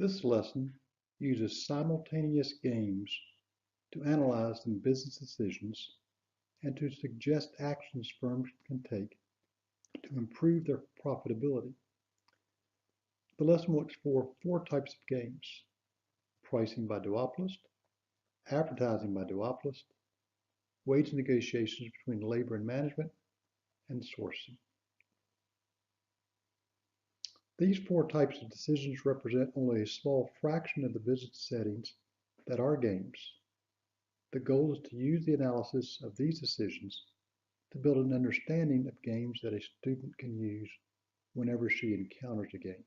This lesson uses simultaneous games to analyze some business decisions and to suggest actions firms can take to improve their profitability. The lesson will explore 4 types of games: pricing by duopolist, advertising by duopolist, wage negotiations between labor and management, and sourcing. These 4 types of decisions represent only a small fraction of the business settings that are games. The goal is to use the analysis of these decisions to build an understanding of games that a student can use whenever she encounters a game.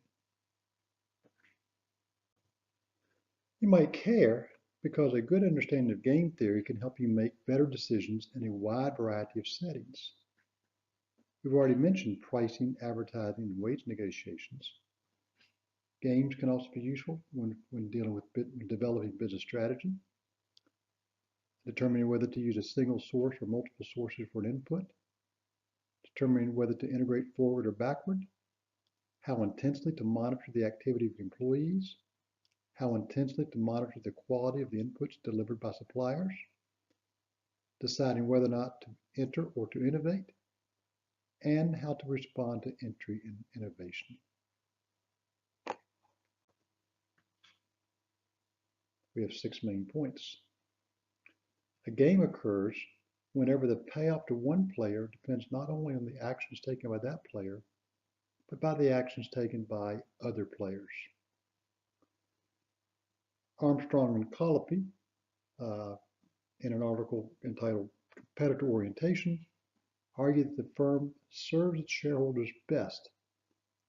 You might care because a good understanding of game theory can help you make better decisions in a wide variety of settings. We've already mentioned pricing, advertising, and wage negotiations. Games can also be useful when dealing with developing business strategy, determining whether to use a single source or multiple sources for an input, determining whether to integrate forward or backward, how intensely to monitor the activity of employees, how intensely to monitor the quality of the inputs delivered by suppliers, deciding whether or not to enter or to innovate, and how to respond to entry and innovation. We have 6 main points. A game occurs whenever the payoff to one player depends not only on the actions taken by that player, but by the actions taken by other players. Armstrong and Colopy, in an article entitled Competitor Orientation, argue that the firm serves its shareholders best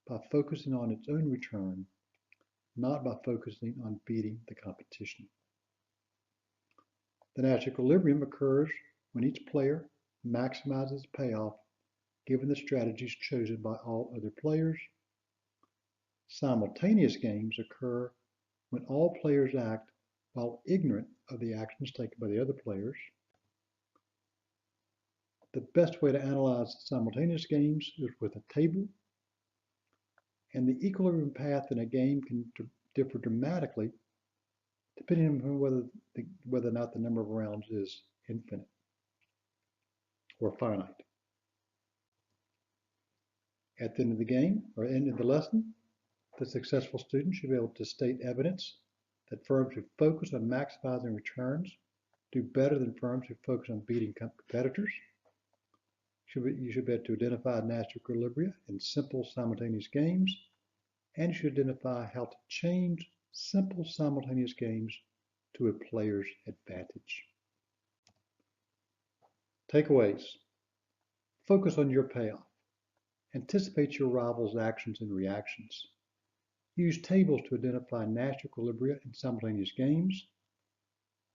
by focusing on its own return, not by focusing on beating the competition. The natural equilibrium occurs when each player maximizes payoff given the strategies chosen by all other players. Simultaneous games occur when all players act while ignorant of the actions taken by the other players. The best way to analyze simultaneous games is with a table, and the equilibrium path in a game can differ dramatically depending on whether or not the number of rounds is infinite or finite. At the end of the game, or end of the lesson, the successful student should be able to state evidence that firms who focus on maximizing returns do better than firms who focus on beating competitors. You should be able to identify natural equilibria in simple simultaneous games, and you should identify how to change simple simultaneous games to a player's advantage. Takeaways. Focus on your payoff. Anticipate your rival's actions and reactions. Use tables to identify natural equilibria in simultaneous games.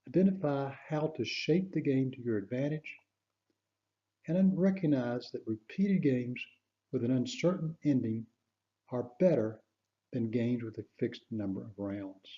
Identify how to shape the game to your advantage. And then recognize that repeated games with an uncertain ending are better than games with a fixed number of rounds.